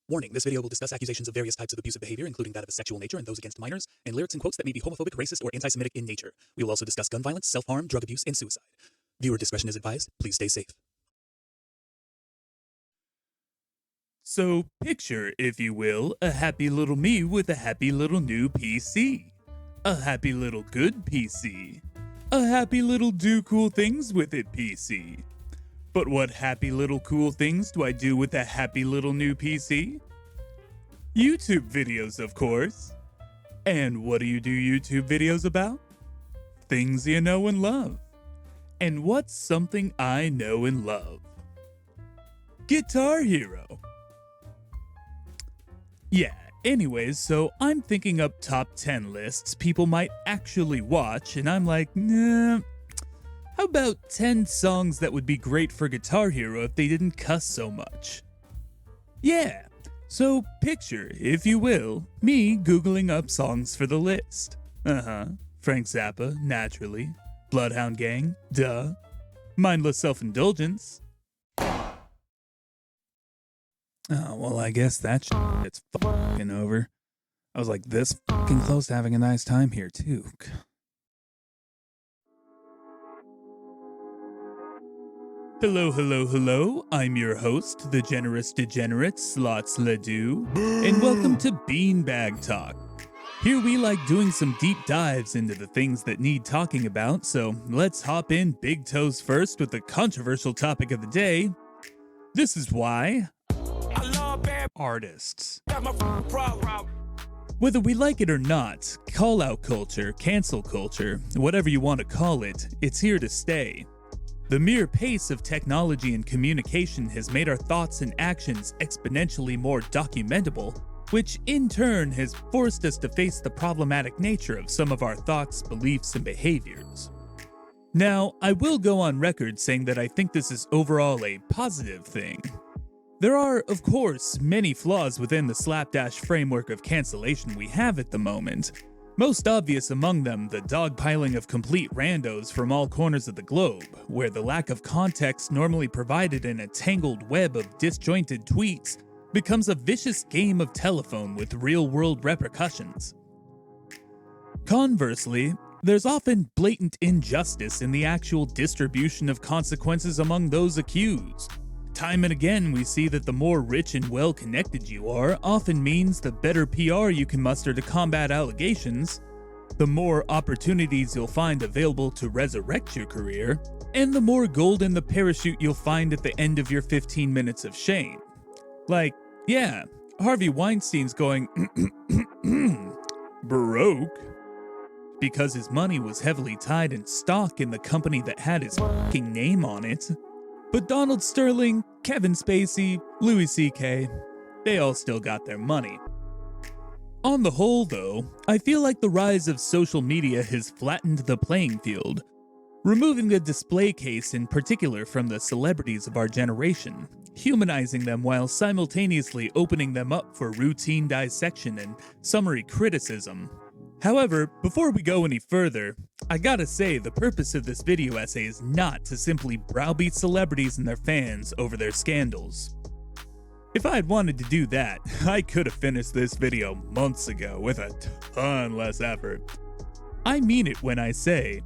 Warning, this video will discuss accusations of various types of abusive behavior, including that of a sexual nature and those against minors, and lyrics and quotes that may be homophobic, racist, or anti-Semitic in nature. We will also discuss gun violence, self-harm, drug abuse, and suicide. Viewer discretion is advised. Please stay safe. So picture, if you will, a happy little me with a happy little new PC. A happy little good PC. A happy little do cool things with it PC. But what happy little cool things do I do with a happy little new PC? YouTube videos, of course. And what do you do YouTube videos about? Things you know and love. And what's something I know and love? Guitar Hero. Yeah, anyways, so I'm thinking up top 10 lists people might actually watch, and I'm like, nah. How about 10 songs that would be great for Guitar Hero if they didn't cuss so much? Yeah, so picture, if you will, me Googling up songs for the list. Frank Zappa, naturally. Bloodhound Gang, duh. Mindless Self-Indulgence. Oh, well, I guess that it's fucking over. I was like this fucking close to having a nice time here, too. Hello, hello, hello. I'm your host, the generous degenerate Slots Ledoux, and welcome to Beanbag Talk. Here we like doing some deep dives into the things that need talking about, so let's hop in big toes first with the controversial topic of the day. This is why artists. Whether we like it or not, call-out culture, cancel culture, whatever you want to call it, it's here to stay. The mere pace of technology and communication has made our thoughts and actions exponentially more documentable, which in turn has forced us to face the problematic nature of some of our thoughts, beliefs, and behaviors. Now, I will go on record saying that I think this is overall a positive thing. There are, of course, many flaws within the slapdash framework of cancellation we have at the moment. Most obvious among them, the dogpiling of complete randos from all corners of the globe, where the lack of context normally provided in a tangled web of disjointed tweets becomes a vicious game of telephone with real-world repercussions. Conversely, there's often blatant injustice in the actual distribution of consequences among those accused. Time and again, we see that the more rich and well-connected you are often means the better PR you can muster to combat allegations, the more opportunities you'll find available to resurrect your career, and the more gold in the parachute you'll find at the end of your 15 minutes of shame. Like, yeah, Harvey Weinstein's going broke because his money was heavily tied in stock in the company that had his fucking name on it. But Donald Sterling, Kevin Spacey, Louis C.K., they all still got their money. On the whole, though, I feel like the rise of social media has flattened the playing field, removing the display case in particular from the celebrities of our generation, humanizing them while simultaneously opening them up for routine dissection and summary criticism. However, before we go any further, I gotta say the purpose of this video essay is not to simply browbeat celebrities and their fans over their scandals. If I had wanted to do that, I could have finished this video months ago with a ton less effort. I mean it when I say,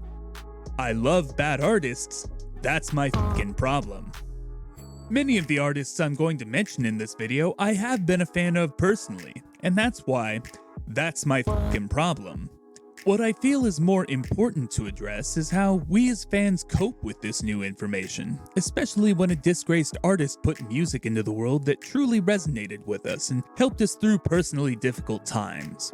I love bad artists, that's my fucking problem. Many of the artists I'm going to mention in this video I have been a fan of personally, and that's why that's my fucking problem. What I feel is more important to address is how we as fans cope with this new information, especially when a disgraced artist put music into the world that truly resonated with us and helped us through personally difficult times.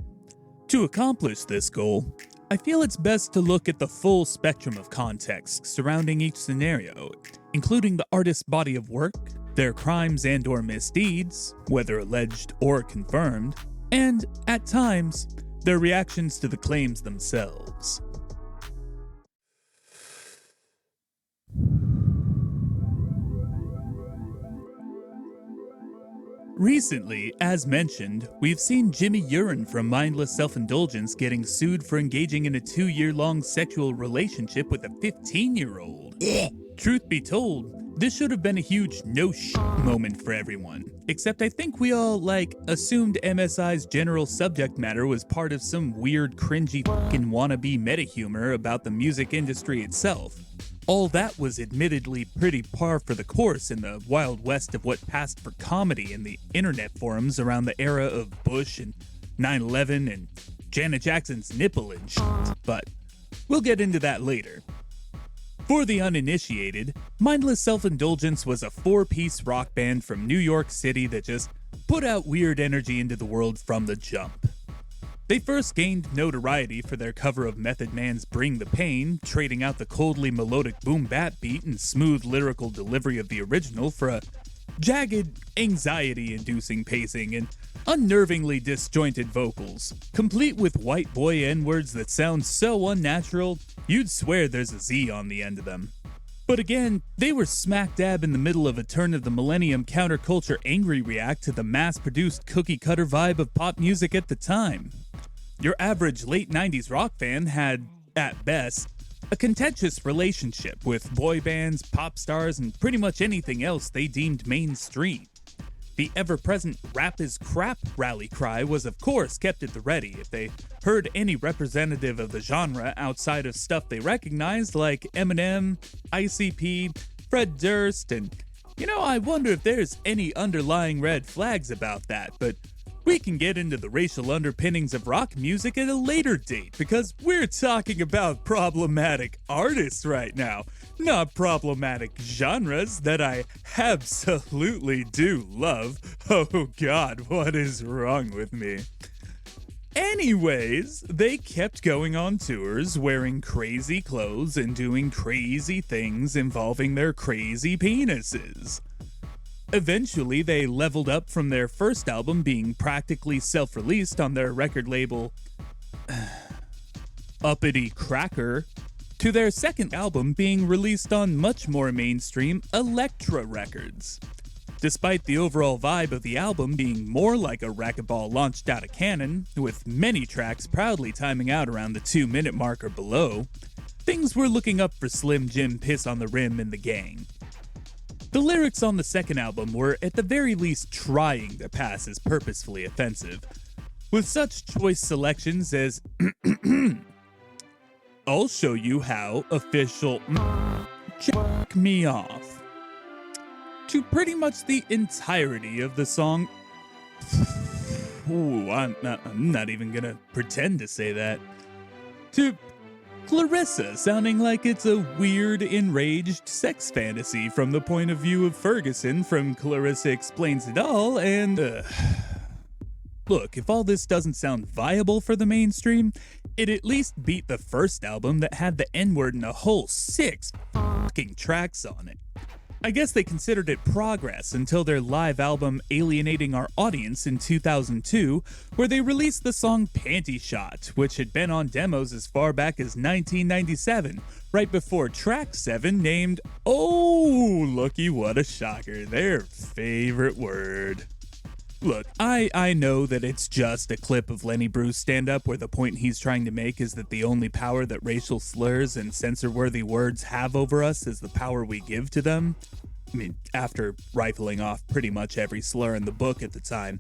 To accomplish this goal, I feel it's best to look at the full spectrum of context surrounding each scenario, including the artist's body of work, their crimes and/or misdeeds, whether alleged or confirmed, and, at times, their reactions to the claims themselves. Recently, as mentioned, we've seen Jimmy Urine from Mindless Self-Indulgence getting sued for engaging in a 2-year-long sexual relationship with a 15-year-old. Truth be told, This should have been a huge moment for everyone. Except I think we all, assumed MSI's general subject matter was part of some weird, cringy wannabe meta-humor about the music industry itself. All that was admittedly pretty par for the course in the wild west of what passed for comedy in the internet forums around the era of Bush and 9/11 and Janet Jackson's nipple and shit, but we'll get into that later. For the uninitiated, Mindless Self-Indulgence was a 4-piece rock band from New York City that just put out weird energy into the world from the jump. They first gained notoriety for their cover of Method Man's Bring the Pain, trading out the coldly melodic boom-bap beat and smooth lyrical delivery of the original for a jagged, anxiety-inducing pacing and unnervingly disjointed vocals, complete with white boy N-words that sound so unnatural, you'd swear there's a Z on the end of them. But again, they were smack dab in the middle of a turn of the millennium counterculture angry react to the mass-produced cookie-cutter vibe of pop music at the time. Your average late 90s rock fan had, at best, a contentious relationship with boy bands, pop stars, and pretty much anything else they deemed mainstream. The ever-present rap is crap rally cry was of course kept at the ready if they heard any representative of the genre outside of stuff they recognized like Eminem, ICP, Fred Durst, and I wonder if there's any underlying red flags about that, but we can get into the racial underpinnings of rock music at a later date because we're talking about problematic artists right now, not problematic genres that I absolutely do love. Oh God, what is wrong with me? Anyways, they kept going on tours, wearing crazy clothes and doing crazy things involving their crazy penises. Eventually, they leveled up from their first album being practically self-released on their record label Uppity Cracker, to their second album being released on much more mainstream Elektra Records. Despite the overall vibe of the album being more like a racquetball launched out of cannon, with many tracks proudly timing out around the 2-minute mark or below, things were looking up for Slim Jim Piss on the Rim and the gang. The lyrics on the second album were at the very least trying to pass as purposefully offensive, with such choice selections as I'll show you how official check me off, to pretty much the entirety of the song. Ooh, I'm not even gonna pretend to say that. To Clarissa sounding like it's a weird, enraged sex fantasy from the point of view of Ferguson from Clarissa Explains It All, and look, if all this doesn't sound viable for the mainstream, it at least beat the first album that had the N-word in a whole 6 fucking tracks on it. I guess they considered it progress until their live album Alienating Our Audience in 2002, where they released the song Panty Shot, which had been on demos as far back as 1997, right before track 7 named, oh, looky what a shocker, their favorite word. Look, I know that it's just a clip of Lenny Bruce stand-up where the point he's trying to make is that the only power that racial slurs and censor-worthy words have over us is the power we give to them. I mean, after rifling off pretty much every slur in the book at the time.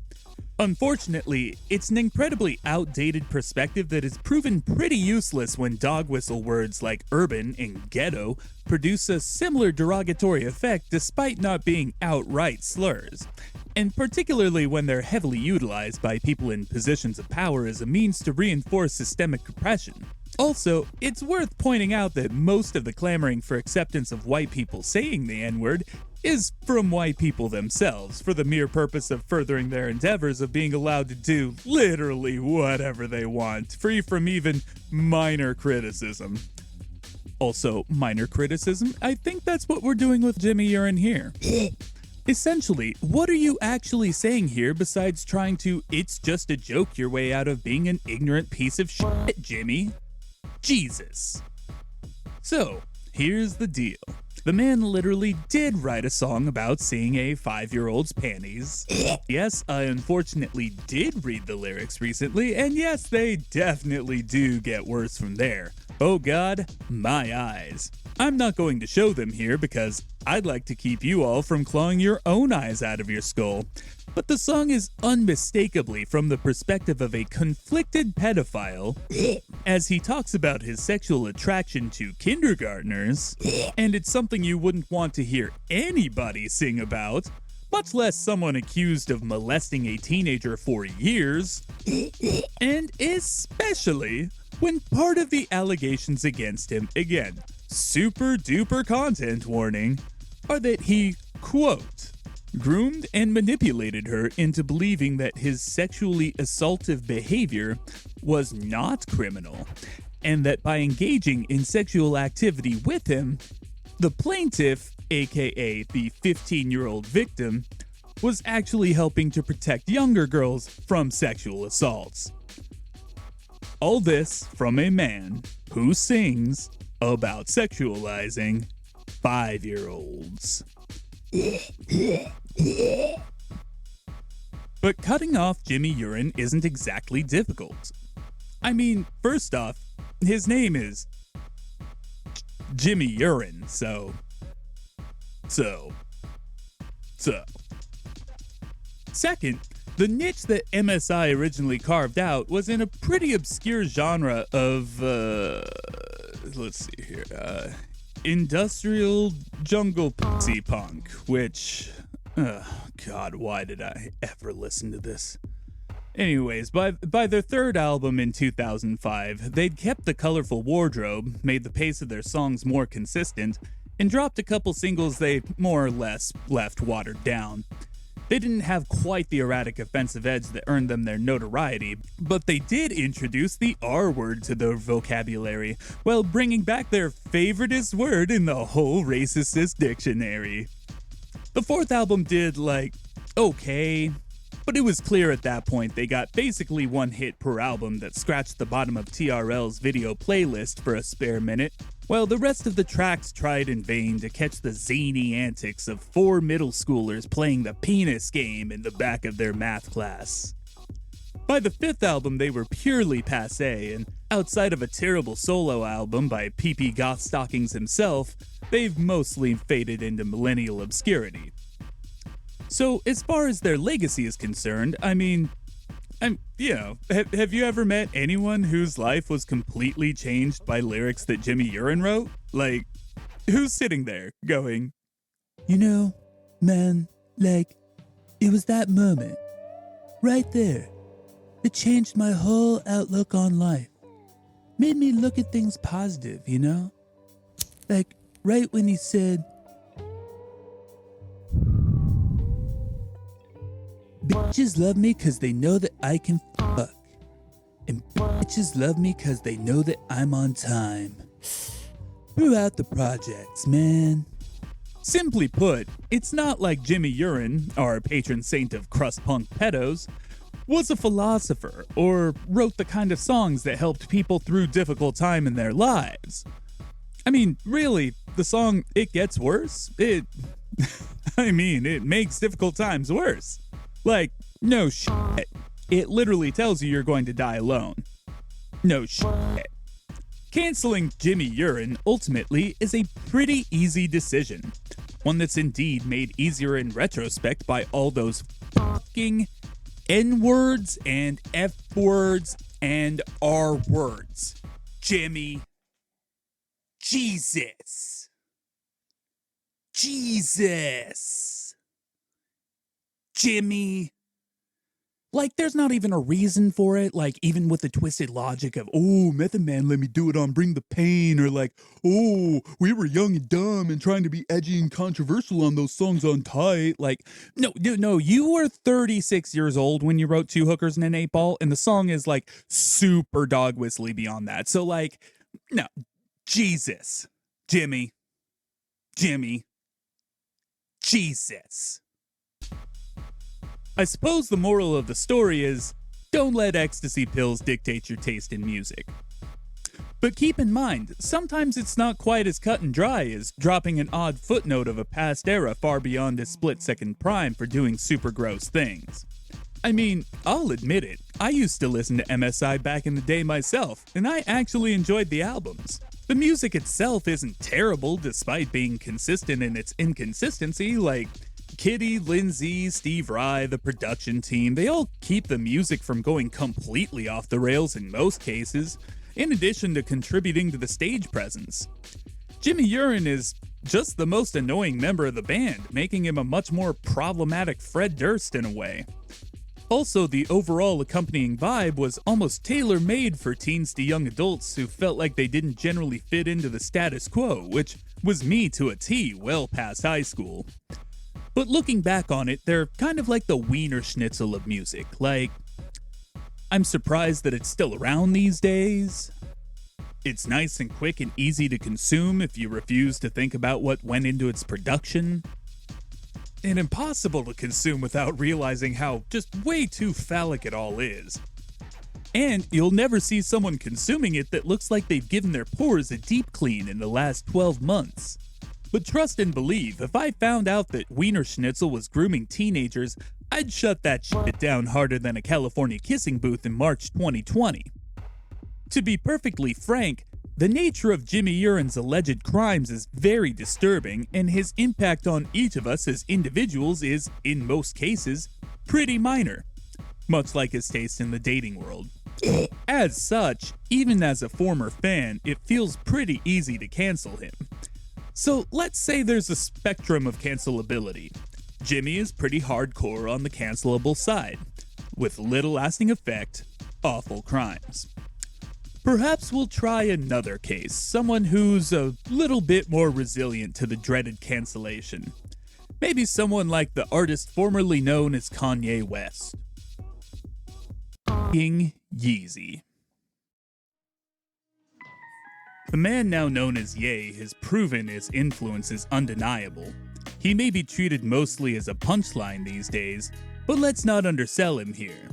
Unfortunately, it's an incredibly outdated perspective that is proven pretty useless when dog whistle words like urban and ghetto produce a similar derogatory effect despite not being outright slurs. And particularly when they're heavily utilized by people in positions of power as a means to reinforce systemic oppression. Also, it's worth pointing out that most of the clamoring for acceptance of white people saying the N-word is from white people themselves, for the mere purpose of furthering their endeavors of being allowed to do literally whatever they want, free from even minor criticism. Also, minor criticism? I think that's what we're doing with Jimmy Urine here. Essentially, what are you actually saying here besides trying to it's just a joke your way out of being an ignorant piece of shit, Jimmy? Jesus. So, here's the deal. The man literally did write a song about seeing a 5-year-old's panties. Yes, I unfortunately did read the lyrics recently, and yes, they definitely do get worse from there. Oh god, my eyes. I'm not going to show them here because I'd like to keep you all from clawing your own eyes out of your skull. But the song is unmistakably from the perspective of a conflicted pedophile, as he talks about his sexual attraction to kindergartners, and it's something you wouldn't want to hear anybody sing about, much less someone accused of molesting a teenager for years, and especially when part of the allegations against him, again, super duper content warning, are that he, quote, groomed and manipulated her into believing that his sexually assaultive behavior was not criminal, and that by engaging in sexual activity with him, the plaintiff, aka the 15-year-old victim, was actually helping to protect younger girls from sexual assaults. All this from a man who sings about sexualizing 5-year-olds. But cutting off Jimmy Urine isn't exactly difficult. I mean, first off, his name is Jimmy Urine, so. Second, the niche that MSI originally carved out was in a pretty obscure genre of, let's see here, industrial jungle pussy punk, which, God, why did I ever listen to this? Anyways, by their third album in 2005, they'd kept the colorful wardrobe, made the pace of their songs more consistent, and dropped a couple singles they more or less left watered down. They didn't have quite the erratic offensive edge that earned them their notoriety, but they did introduce the R word to their vocabulary, while bringing back their favoriteest word in the whole racist dictionary. The fourth album did, okay, but it was clear at that point they got basically one hit per album that scratched the bottom of TRL's video playlist for a spare minute, while the rest of the tracks tried in vain to catch the zany antics of 4 middle schoolers playing the penis game in the back of their math class. By the fifth album, they were purely passé, and outside of a terrible solo album by PP Goth Stockings himself, they've mostly faded into millennial obscurity. So, as far as their legacy is concerned, have you ever met anyone whose life was completely changed by lyrics that Jimmy Urine wrote? Like, who's sitting there going, man, it was that moment, right there, that changed my whole outlook on life. Made me look at things positive, Like, right when he said, bitches love me cause they know that I can fuck. And bitches love me cause they know that I'm on time. Throughout the projects, man. Simply put, it's not like Jimmy Urine, our patron saint of crust punk pedos, was a philosopher or wrote the kind of songs that helped people through difficult time in their lives. I mean, really, the song It Gets Worse, it makes difficult times worse. Like, no shit. It literally tells you you're going to die alone. No shit. Canceling Jimmy Urine ultimately is a pretty easy decision. One that's indeed made easier in retrospect by all those fucking N-words and F-words and R-words. Jimmy. Jesus. Jimmy. Like, there's not even a reason for it, even with the twisted logic of, Method Man let me do it on Bring the Pain, or we were young and dumb and trying to be edgy and controversial on those songs on Tight. No, you were 36 years old when you wrote Two Hookers and an 8-Ball, and the song is, super dog whistly beyond that. So, no, Jesus. Jimmy. Jesus. I suppose the moral of the story is, don't let ecstasy pills dictate your taste in music. But keep in mind, sometimes it's not quite as cut and dry as dropping an odd footnote of a past era far beyond his split-second prime for doing super gross things. I mean, I'll admit it, I used to listen to MSI back in the day myself, and I actually enjoyed the albums. The music itself isn't terrible despite being consistent in its inconsistency, like Kitty, Lindsay, Steve Rye, the production team, they all keep the music from going completely off the rails in most cases, in addition to contributing to the stage presence. Jimmy Urine is just the most annoying member of the band, making him a much more problematic Fred Durst in a way. Also, the overall accompanying vibe was almost tailor-made for teens to young adults who felt like they didn't generally fit into the status quo, which was me to a T well past high school. But looking back on it, they're kind of like the Wiener Schnitzel of music, like, I'm surprised that it's still around these days. It's nice and quick and easy to consume if you refuse to think about what went into its production. And impossible to consume without realizing how just way too phallic it all is. And you'll never see someone consuming it that looks like they've given their pores a deep clean in the last 12 months. But trust and believe, if I found out that Wiener Schnitzel was grooming teenagers, I'd shut that shit down harder than a California kissing booth in March 2020. To be perfectly frank, the nature of Jimmy Urine's alleged crimes is very disturbing, and his impact on each of us as individuals is, in most cases, pretty minor, much like his taste in the dating world. As such, even as a former fan, it feels pretty easy to cancel him. So let's say there's a spectrum of cancelability. Jimmy is pretty hardcore on the cancelable side, with little lasting effect, awful crimes. Perhaps we'll try another case, someone who's a little bit more resilient to the dreaded cancellation. Maybe someone like the artist formerly known as Kanye West. King Yeezy. The man now known as Ye has proven his influence is undeniable. He may be treated mostly as a punchline these days, but let's not undersell him here.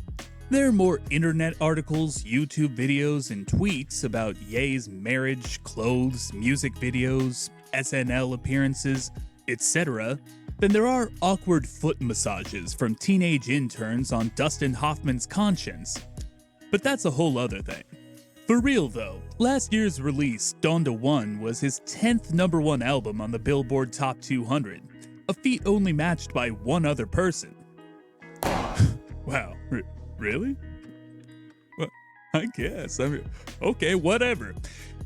There are more internet articles, YouTube videos, and tweets about Ye's marriage, clothes, music videos, SNL appearances, etc. than there are awkward foot massages from teenage interns on Dustin Hoffman's conscience. But that's a whole other thing. For real though, last year's release, Donda 1, was his 10th #1 album on the Billboard Top 200, a feat only matched by one other person. Wow. Really? Well, I guess. Okay, whatever.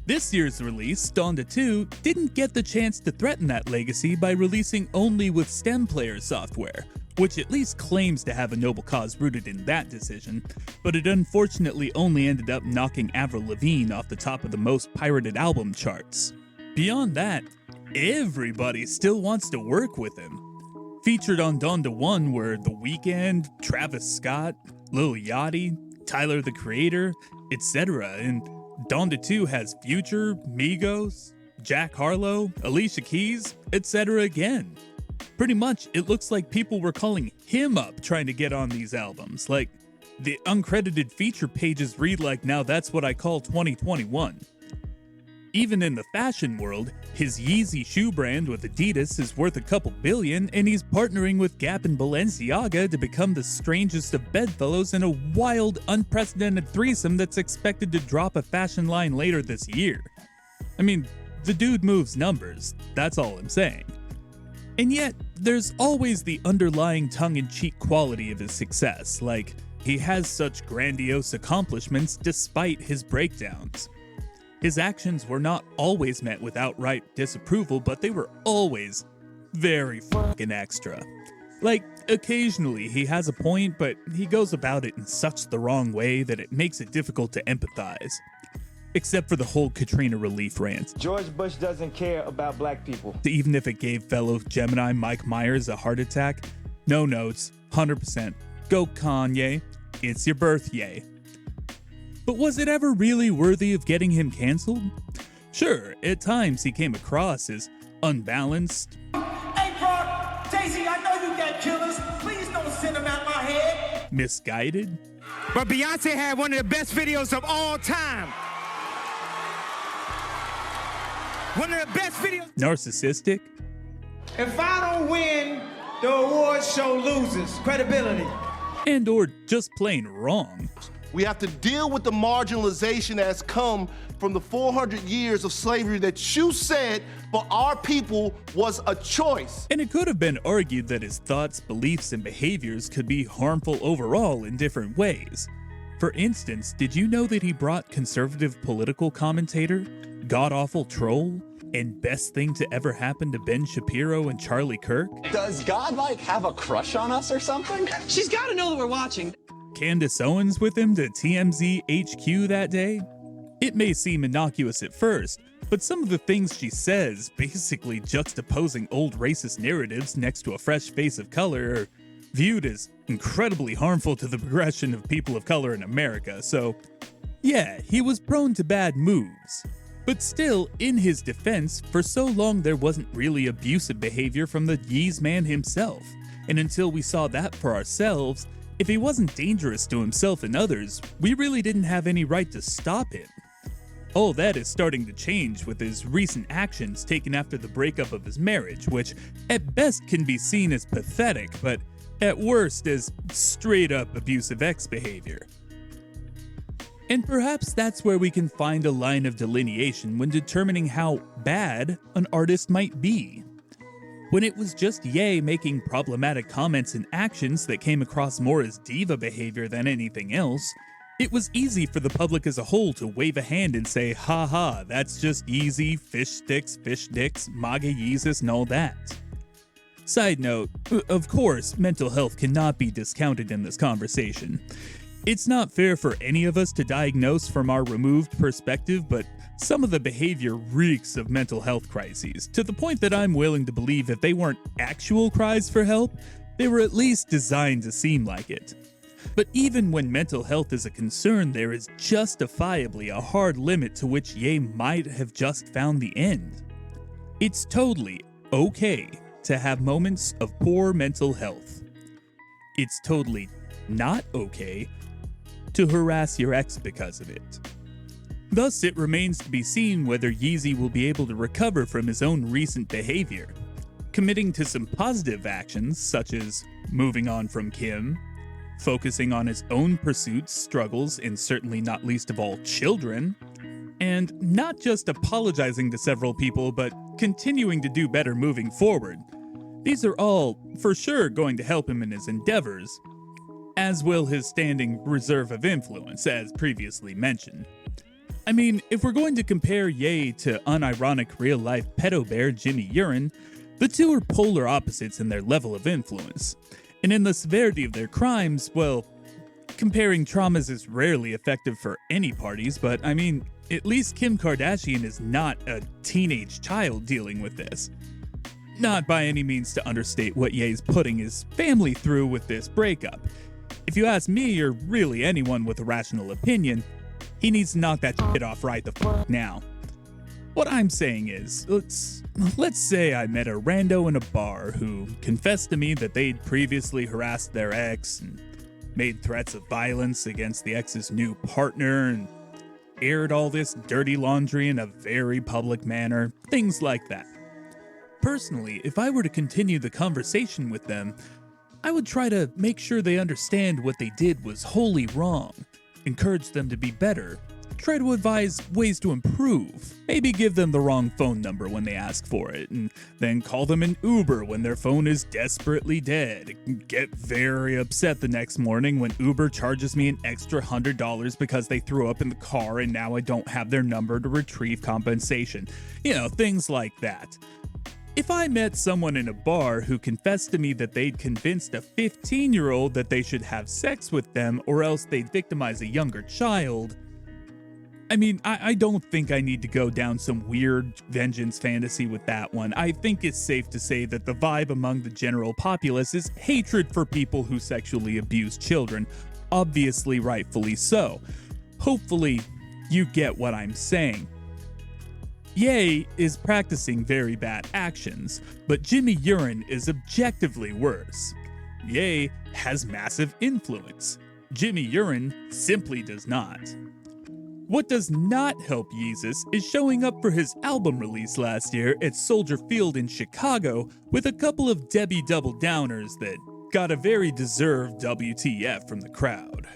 This year's release, Donda 2, didn't get the chance to threaten that legacy by releasing only with STEM Player software, which at least claims to have a noble cause rooted in that decision, but it unfortunately only ended up knocking Avril Lavigne off the top of the most pirated album charts. Beyond that, everybody still wants to work with him. Featured on Donda 1 were The Weeknd, Travis Scott, Lil Yachty, Tyler the Creator, etc. And Donda 2 has Future, Migos, Jack Harlow, Alicia Keys, etc. again. Pretty much, it looks like people were calling him up trying to get on these albums. Like, the uncredited feature pages read like, now that's what I call 2021. Even in the fashion world, his Yeezy shoe brand with Adidas is worth a couple billion, and he's partnering with Gap and Balenciaga to become the strangest of bedfellows in a wild, unprecedented threesome that's expected to drop a fashion line later this year. I mean, the dude moves numbers, that's all I'm saying. And yet, there's always the underlying tongue-in-cheek quality of his success, like, he has such grandiose accomplishments despite his breakdowns. His actions were not always met with outright disapproval, but they were always very fucking extra. Like, occasionally he has a point, but he goes about it in such the wrong way that it makes it difficult to empathize. Except for the whole Katrina relief rant. George Bush doesn't care about black people. Even if it gave fellow Gemini Mike Myers a heart attack, no notes, 100%. Go Kanye, it's your birth, yay. But was it ever really worthy of getting him canceled? Sure, at times he came across as unbalanced. Hey, Brock, Daisy, I know you got killers. Please don't send them out my head. Misguided. But Beyonce had one of the best videos of all time. One of the best videos. Narcissistic? If I don't win, the award show loses credibility. And or just plain wrong. We have to deal with the marginalization that's come from the 400 years of slavery that you said for our people was a choice. And it could have been argued that his thoughts, beliefs, and behaviors could be harmful overall in different ways. For instance, did you know that he brought conservative political commentator, god-awful troll, and best thing to ever happen to Ben Shapiro and Charlie Kirk? Does God, have a crush on us or something? She's got to know that we're watching. Candace Owens with him to TMZ HQ that day? It may seem innocuous at first, but some of the things she says, basically juxtaposing old racist narratives next to a fresh face of color, are viewed as incredibly harmful to the progression of people of color in America, so yeah, he was prone to bad moves. But still, in his defense, for so long there wasn't really abusive behavior from the Yeez man himself, and until we saw that for ourselves, if he wasn't dangerous to himself and others, we really didn't have any right to stop him. All that is starting to change with his recent actions taken after the breakup of his marriage, which at best can be seen as pathetic, but at worst as straight up abusive ex behavior. And perhaps that's where we can find a line of delineation when determining how bad an artist might be. When it was just Ye making problematic comments and actions that came across more as diva behavior than anything else, it was easy for the public as a whole to wave a hand and say, haha, that's just easy, fish sticks, fish dicks, MAGA Yeezus and all that. Side note, of course, mental health cannot be discounted in this conversation. It's not fair for any of us to diagnose from our removed perspective, but some of the behavior reeks of mental health crises, to the point that I'm willing to believe if they weren't actual cries for help, they were at least designed to seem like it. But even when mental health is a concern, there is justifiably a hard limit to which Ye might have just found the end. It's totally okay to have moments of poor mental health. It's totally not okay to harass your ex because of it. Thus, it remains to be seen whether Yeezy will be able to recover from his own recent behavior, committing to some positive actions such as moving on from Kim, focusing on his own pursuits, struggles, and certainly not least of all children, and not just apologizing to several people, but continuing to do better moving forward. These are all, for sure, going to help him in his endeavors, as will his standing reserve of influence, as previously mentioned. I mean, if we're going to compare Ye to unironic real-life pedo bear Jimmy Urine, the two are polar opposites in their level of influence. And in the severity of their crimes, well, comparing traumas is rarely effective for any parties, but I mean, at least Kim Kardashian is not a teenage child dealing with this. Not by any means to understate what Ye's putting his family through with this breakup. If you ask me, or really anyone with a rational opinion, he needs to knock that shit off right the fuck now. What I'm saying is, let's say I met a rando in a bar who confessed to me that they'd previously harassed their ex and made threats of violence against the ex's new partner and aired all this dirty laundry in a very public manner, things like that. Personally, if I were to continue the conversation with them, I would try to make sure they understand what they did was wholly wrong, encourage them to be better, try to advise ways to improve, maybe give them the wrong phone number when they ask for it, and then call them an Uber when their phone is desperately dead, get very upset the next morning when Uber charges me an extra $100 because they threw up in the car and now I don't have their number to retrieve compensation. You know, things like that. If I met someone in a bar who confessed to me that they'd convinced a 15-year-old that they should have sex with them or else they'd victimize a younger child, I mean, I don't think I need to go down some weird vengeance fantasy with that one. I think it's safe to say that the vibe among the general populace is hatred for people who sexually abuse children, obviously rightfully so. Hopefully, you get what I'm saying. Ye is practicing very bad actions, but Jimmy Urine is objectively worse. Ye has massive influence. Jimmy Urine simply does not. What does not help Yeezus is showing up for his album release last year at Soldier Field in Chicago with a couple of Debbie Double Downers that got a very deserved WTF from the crowd.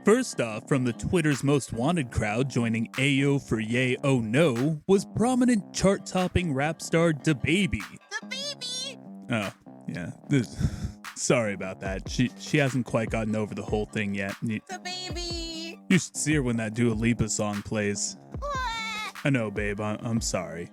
First off, from the Twitter's Most Wanted crowd joining Ayo for Yay Oh No was prominent chart-topping rap star DaBaby. DaBaby! Oh, yeah. Sorry about that. She hasn't quite gotten over the whole thing yet. DaBaby! You should see her when that Dua Lipa song plays. I know, babe. I'm sorry.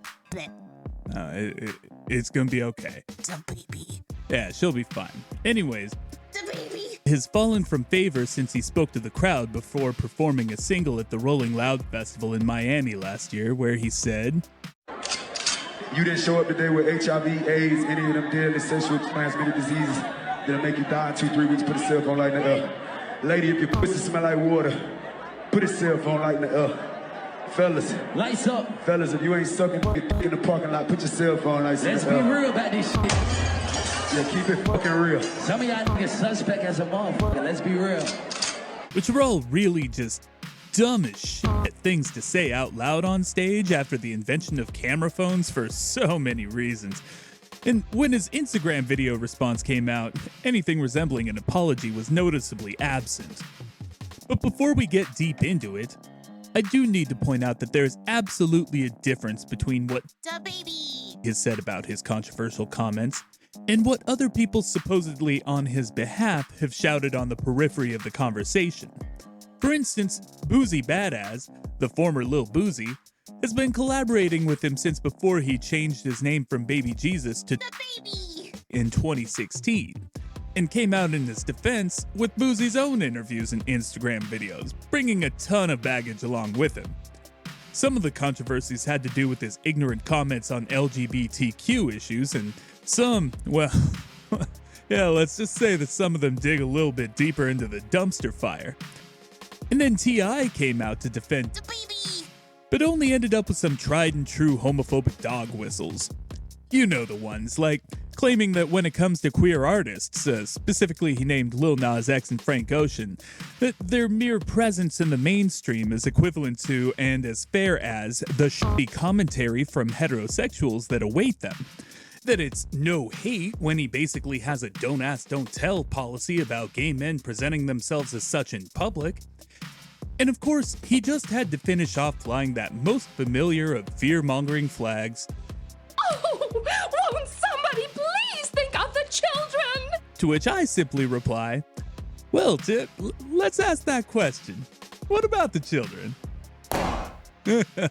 It's gonna be okay. DaBaby. Yeah, she'll be fine. Anyways, DaBaby! has fallen from favor since he spoke to the crowd before performing a single at the Rolling Loud Festival in Miami last year, where he said, "You didn't show up today with HIV, AIDS, any of them deadly sexually transmitted diseases that'll make you die in 2-3 weeks. Put a cell phone light in the air. Lady, if your pussy smell like water, put a cell phone light in the air. Fellas, Lights up. fellas, if you ain't sucking in the parking lot, put your cell phone lights in Let's the be air. real about this shit. Yeah, keep it fucking real. Some of y'all niggas suspect as a motherfucker. Let's be real. which were all really just dumb as shit things to say out loud on stage after the invention of camera phones for so many reasons. And when his Instagram video response came out, anything resembling an apology was noticeably absent. But before we get deep into it, I do need to point out that there's absolutely a difference between what DaBaby! has said about his controversial comments and what other people supposedly on his behalf have shouted on the periphery of the conversation. For instance, Boozy Badass, the former Lil Boozy, has been collaborating with him since before he changed his name from Baby Jesus to DaBaby! in 2016, and came out in his defense with Boozy's own interviews and Instagram videos, bringing a ton of baggage along with him. Some of the controversies had to do with his ignorant comments on LGBTQ issues, and some, well, yeah, let's just say that some of them dig a little bit deeper into the dumpster fire. And then T.I. came out to defend DaBaby! but only ended up with some tried and true homophobic dog whistles. You know the ones, like claiming that when it comes to queer artists, specifically he named Lil Nas X and Frank Ocean, that their mere presence in the mainstream is equivalent to and as fair as the shitty commentary from heterosexuals that await them. That it's no hate when he basically has a don't ask, don't tell policy about gay men presenting themselves as such in public. And of course, he just had to finish off flying that most familiar of fear-mongering flags. Oh, won't somebody please think of the children? To which I simply reply, well, Tip, let's ask that question. What about the children?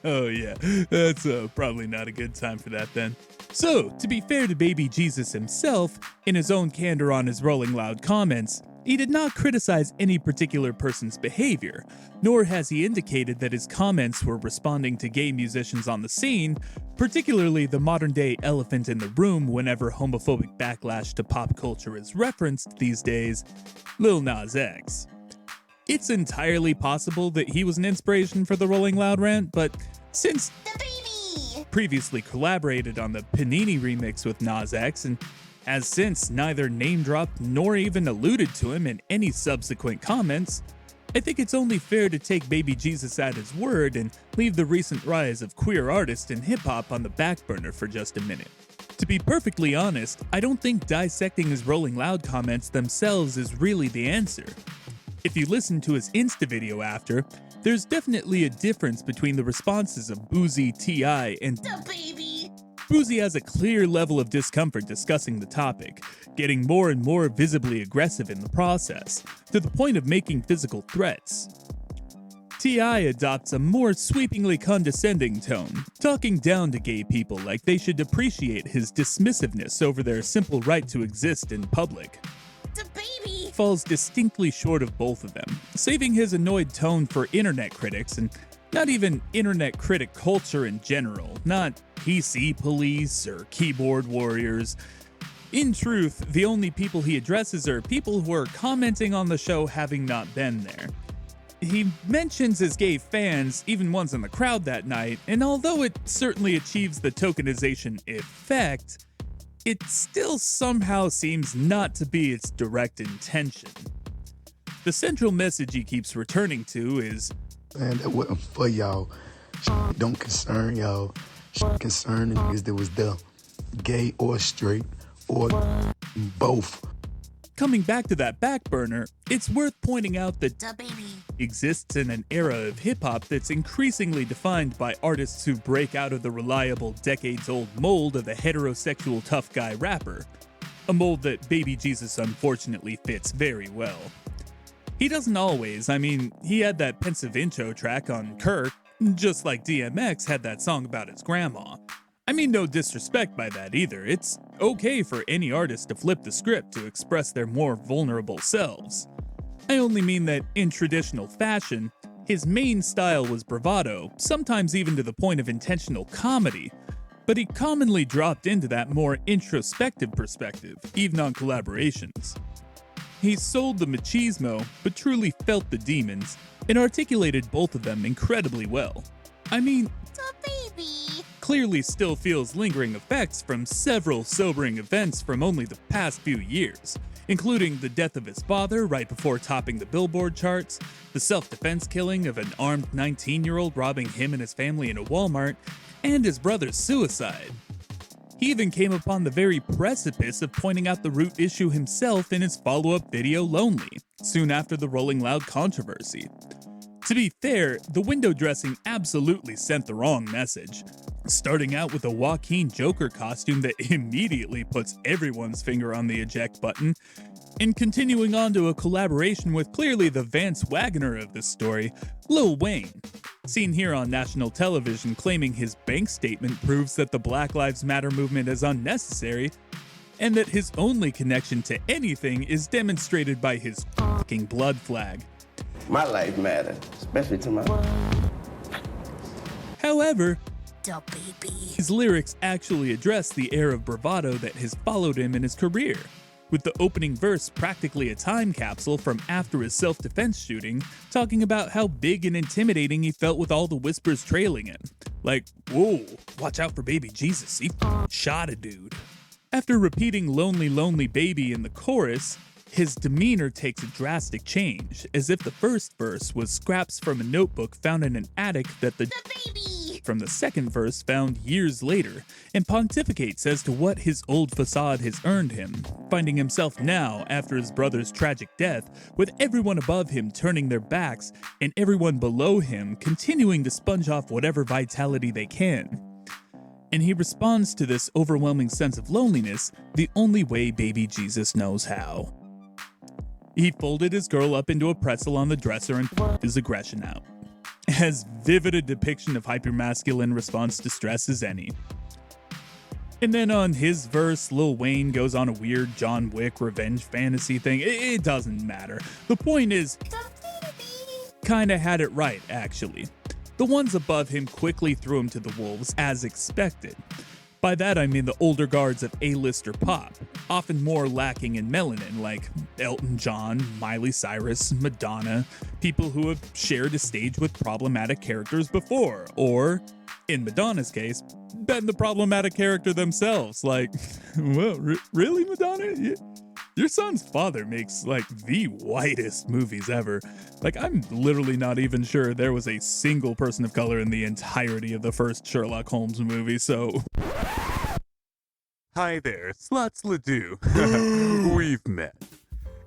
Oh yeah, that's probably not a good time for that then. So, to be fair to Baby Jesus himself, in his own candor on his Rolling Loud comments, he did not criticize any particular person's behavior, nor has he indicated that his comments were responding to gay musicians on the scene, particularly the modern-day elephant in the room whenever homophobic backlash to pop culture is referenced these days, Lil Nas X. It's entirely possible that he was an inspiration for the Rolling Loud rant, but since DaBaby! previously collaborated on the Panini remix with Nas X and has since neither name-dropped nor even alluded to him in any subsequent comments, I think it's only fair to take Baby Jesus at his word and leave the recent rise of queer artists in hip-hop on the back burner for just a minute. To be perfectly honest, I don't think dissecting his Rolling Loud comments themselves is really the answer. If you listen to his Insta video after, there's definitely a difference between the responses of Boozy, T.I., and DaBaby! Boozy has a clear level of discomfort discussing the topic, getting more and more visibly aggressive in the process, to the point of making physical threats. T.I. adopts a more sweepingly condescending tone, talking down to gay people like they should appreciate his dismissiveness over their simple right to exist in public. DaBaby! Falls distinctly short of both of them, saving his annoyed tone for internet critics and not even internet critic culture in general, not PC police or keyboard warriors. In truth, the only people he addresses are people who are commenting on the show having not been there. He mentions his gay fans, even ones in the crowd that night, and although it certainly achieves the tokenization effect, it still somehow seems not to be its direct intention. The central message he keeps returning to is, Man, that wasn't for y'all. Shit don't concern y'all. Shit concern the niggas that was there. Gay or straight or both. coming back to that back burner, it's worth pointing out that Da baby. exists in an era of hip-hop that's increasingly defined by artists who break out of the reliable decades-old mold of the heterosexual tough guy rapper, a mold that Baby Jesus unfortunately fits very well. He doesn't always. I mean, he had that pensive intro track on Kirk, just like DMX had that song about his grandma. I mean, no disrespect by that either. It's okay for any artist to flip the script to express their more vulnerable selves. I only mean that in traditional fashion, his main style was bravado, sometimes even to the point of intentional comedy, but he commonly dropped into that more introspective perspective, even on collaborations. He sold the machismo, but truly felt the demons, and articulated both of them incredibly well. I mean, Da baby. clearly still feels lingering effects from several sobering events from only the past few years, including the death of his father right before topping the Billboard charts, the self-defense killing of an armed 19-year-old robbing him and his family in a Walmart, and his brother's suicide. He even came upon the very precipice of pointing out the root issue himself in his follow-up video Lonely, soon after the Rolling Loud controversy. To be fair, the window dressing absolutely sent the wrong message, starting out with a Joaquin Joker costume that immediately puts everyone's finger on the eject button, and continuing on to a collaboration with clearly the Vance Wagner of this story, Lil Wayne, seen here on national television claiming his bank statement proves that the Black Lives Matter movement is unnecessary, and that his only connection to anything is demonstrated by his fucking blood flag. My life matters, especially to my... However, Da baby. his lyrics actually address the air of bravado that has followed him in his career, with the opening verse practically a time capsule from after his self-defense shooting, talking about how big and intimidating he felt with all the whispers trailing him. Like, whoa, watch out for Baby Jesus, he shot a dude. After repeating Lonely, Lonely Baby in the chorus, his demeanor takes a drastic change, as if the first verse was scraps from a notebook found in an attic that the Baby. from the second verse found years later, and pontificates as to what his old facade has earned him, finding himself now, after his brother's tragic death, with everyone above him turning their backs, and everyone below him continuing to sponge off whatever vitality they can. And he responds to this overwhelming sense of loneliness the only way Baby Jesus knows how. He folded his girl up into a pretzel on the dresser and his aggression out. As vivid a depiction of hypermasculine response to stress as any. And then on his verse, Lil Wayne goes on a weird John Wick revenge fantasy thing. It doesn't matter. The point is, kinda had it right, actually. The ones above him quickly threw him to the wolves, as expected. By that I mean the older guards of A-lister pop, often more lacking in melanin, like Elton John, Miley Cyrus, Madonna, people who have shared a stage with problematic characters before, or, in Madonna's case, been the problematic character themselves. Like, well, really, Madonna? Your son's father makes, like, the whitest movies ever. Like, I'm literally not even sure there was a single person of color in the entirety of the first Sherlock Holmes movie, so... Hi there, Slots Ledoux. We've met.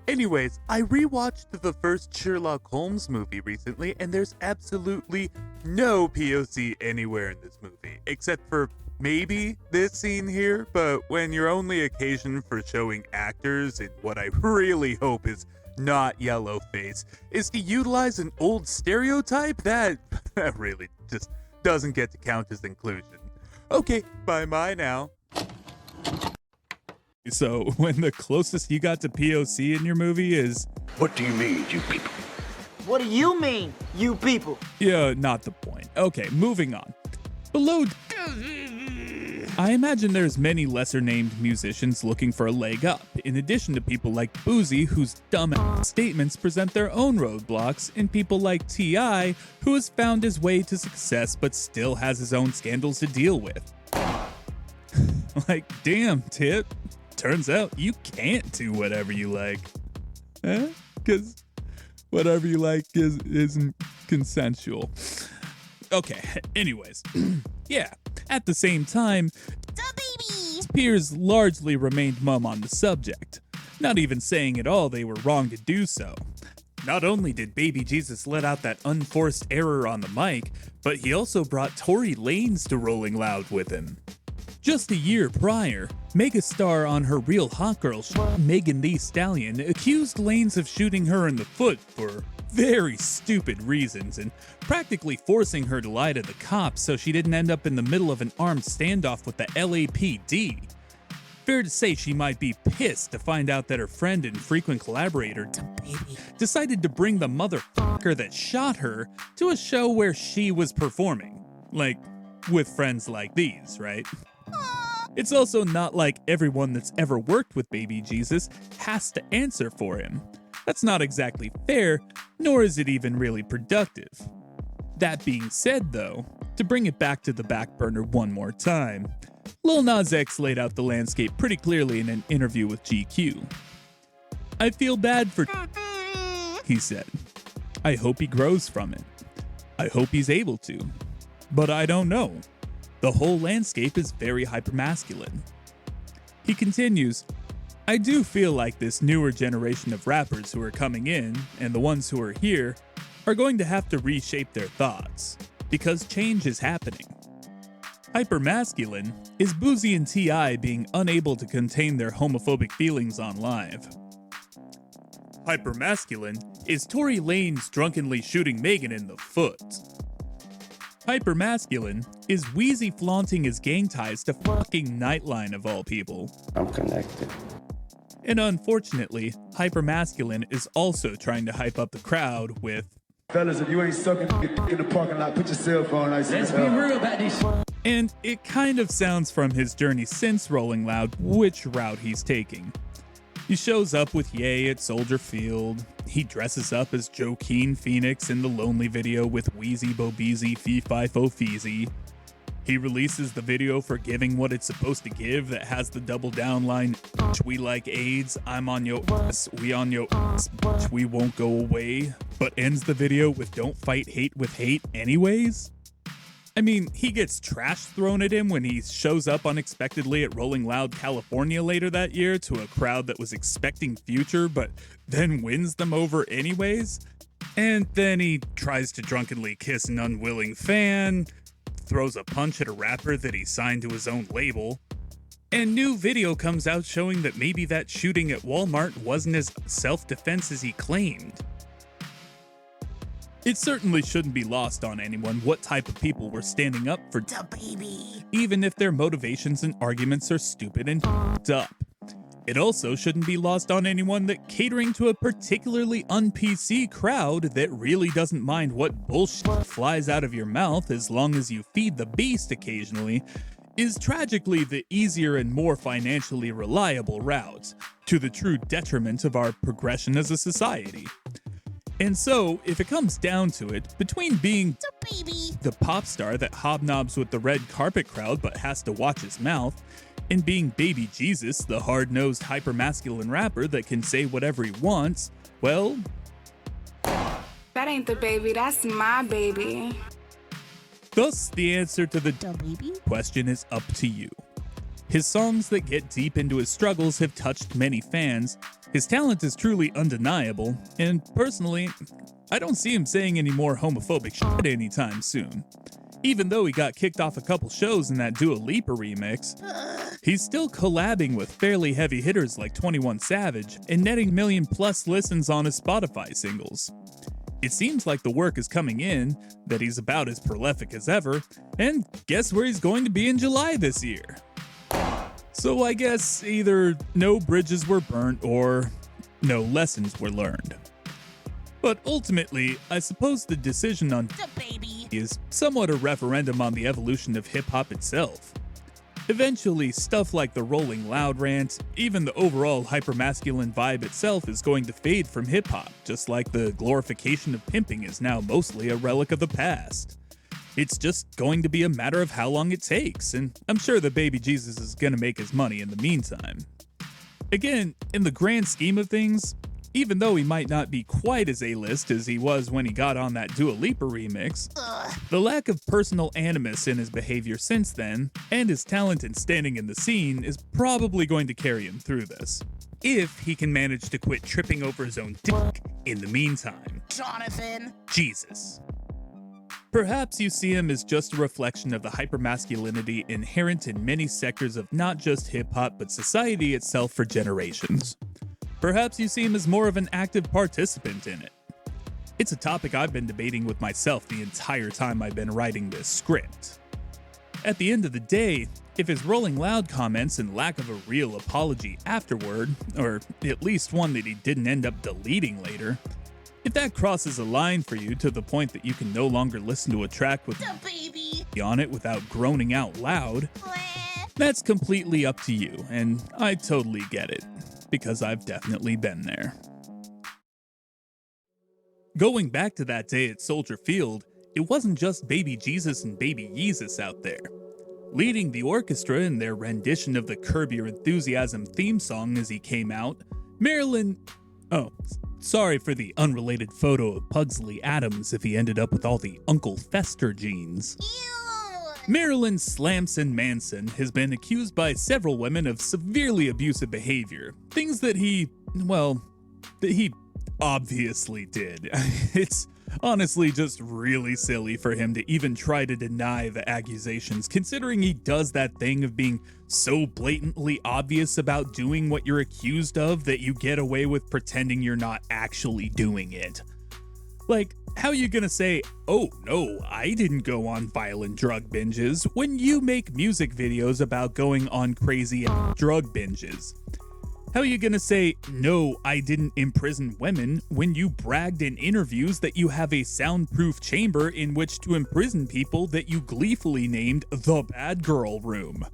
Anyways, I rewatched the first Sherlock Holmes movie recently, and there's absolutely no POC anywhere in this movie, except for maybe this scene here, but when your only occasion for showing actors in what I really hope is not yellowface is to utilize an old stereotype, that really just doesn't get to count as inclusion. Okay, bye now. So, when the closest you got to POC in your movie is... What do you mean, you people? What do you mean, you people? Yeah, not the point. Okay, moving on. Below... I imagine there's many lesser-named musicians looking for a leg up, in addition to people like Boozy, whose dumb statements present their own roadblocks, and people like T.I., who has found his way to success but still has his own scandals to deal with. Like, damn, Tip. Turns out you can't do whatever you like. Because Whatever you like isn't consensual. Okay, anyways. Yeah, at the same time, Spears largely remained mum on the subject, not even saying at all they were wrong to do so. Not only did Baby Jesus let out that unforced error on the mic, but he also brought Tory Lanez to Rolling Loud with him. Just a year prior, megastar on her Real Hot Girl show, Megan Thee Stallion, accused Lanez of shooting her in the foot for very stupid reasons and practically forcing her to lie to the cops so she didn't end up in the middle of an armed standoff with the LAPD. Fair to say she might be pissed to find out that her friend and frequent collaborator decided to bring the motherfucker that shot her to a show where she was performing. Like, with friends like these, right? It's also not like everyone that's ever worked with Baby Jesus has to answer for him. That's not exactly fair, nor is it even really productive. That being said though, to bring it back to the back burner one more time, Lil Nas X laid out the landscape pretty clearly in an interview with GQ. "I feel bad for," he said. "I hope he grows from it. I hope he's able to. But I don't know. The whole landscape is very hypermasculine." He continues, "I do feel like this newer generation of rappers who are coming in, and the ones who are here, are going to have to reshape their thoughts, because change is happening. Hypermasculine is Boosie and T.I. being unable to contain their homophobic feelings on live. Hypermasculine is Tory Lanez drunkenly shooting Megan in the foot. Hypermasculine is Weezy flaunting his gang ties to fucking Nightline of all people. I'm connected. And unfortunately, Hypermasculine is also trying to hype up the crowd with, Fellas, if you ain't sucking in the parking lot, put your cell phone like Let's be real about this. And it kind of sounds from his journey since Rolling Loud which route he's taking. He shows up with Ye at Soldier Field. He dresses up as Joaquin Phoenix in the Lonely video with Wheezy Bobeezy Fee Fi Fo Feezy. He releases the video for Giving What It's Supposed to Give that has the double down line, "We like AIDS, I'm on your ass, we on your ass, bitch, we won't go away," but ends the video with "Don't fight hate with hate anyways." I mean, he gets trash thrown at him when he shows up unexpectedly at Rolling Loud, California later that year to a crowd that was expecting Future, but then wins them over anyways. And then he tries to drunkenly kiss an unwilling fan, throws a punch at a rapper that he signed to his own label, and new video comes out showing that maybe that shooting at Walmart wasn't as self-defense as he claimed. It certainly shouldn't be lost on anyone what type of people were standing up for DaBaby, even if their motivations and arguments are stupid and f***ed up. It also shouldn't be lost on anyone that catering to a particularly un-PC crowd that really doesn't mind what bullshit flies out of your mouth as long as you feed the beast occasionally is tragically the easier and more financially reliable route, to the true detriment of our progression as a society. And so, if it comes down to it, between being the pop star that hobnobs with the red carpet crowd but has to watch his mouth, and being Baby Jesus, the hard-nosed hypermasculine rapper that can say whatever he wants, well, That ain't the baby, that's my baby. thus the answer to the question is up to you. His songs that get deep into his struggles have touched many fans. His talent is truly undeniable, and personally, I don't see him saying any more homophobic shit anytime soon. Even though he got kicked off a couple shows in that Dua Lipa remix, he's still collabing with fairly heavy hitters like 21 Savage and netting million-plus listens on his Spotify singles. It seems like the work is coming in, that he's about as prolific as ever, and guess where he's going to be in July this year? So I guess either no bridges were burnt or no lessons were learned. But ultimately, I suppose the decision on DaBaby is somewhat a referendum on the evolution of hip-hop itself. Eventually, stuff like the Rolling Loud rant, even the overall hypermasculine vibe itself is going to fade from hip-hop, just like the glorification of pimping is now mostly a relic of the past. It's just going to be a matter of how long it takes, and I'm sure that Baby Jesus is gonna make his money in the meantime. Again, in the grand scheme of things, even though he might not be quite as A-list as he was when he got on that Dua Lipa remix, the lack of personal animus in his behavior since then, and his talent in standing in the scene, is probably going to carry him through this. If he can manage to quit tripping over his own dick in the meantime. Jonathan. Jesus. Perhaps you see him as just a reflection of the hypermasculinity inherent in many sectors of not just hip-hop but society itself for generations. Perhaps you see him as more of an active participant in it. It's a topic I've been debating with myself the entire time I've been writing this script. At the end of the day, if his Rolling Loud comments and lack of a real apology afterward, or at least one that he didn't end up deleting later, if that crosses a line for you to the point that you can no longer listen to a track with The baby. on it without groaning out loud, that's completely up to you, and I totally get it, because I've definitely been there. Going back to that day at Soldier Field, it wasn't just Baby Jesus and Baby Yeezus out there. Leading the orchestra in their rendition of the Curb Your Enthusiasm theme song as he came out, Marilyn... Oh, sorry for the unrelated photo of Pugsley Adams if he ended up with all the Uncle Fester genes. Marilyn Slamson Manson has been accused by several women of severely abusive behavior. Things that he obviously did. It's honestly just really silly for him to even try to deny the accusations, considering he does that thing of being so blatantly obvious about doing what you're accused of that you get away with pretending you're not actually doing it. Like, how are you gonna say, oh no, I didn't go on violent drug binges, when you make music videos about going on crazy drug binges? How are you gonna say, no, I didn't imprison women, when you bragged in interviews that you have a soundproof chamber in which to imprison people that you gleefully named the Bad Girl Room?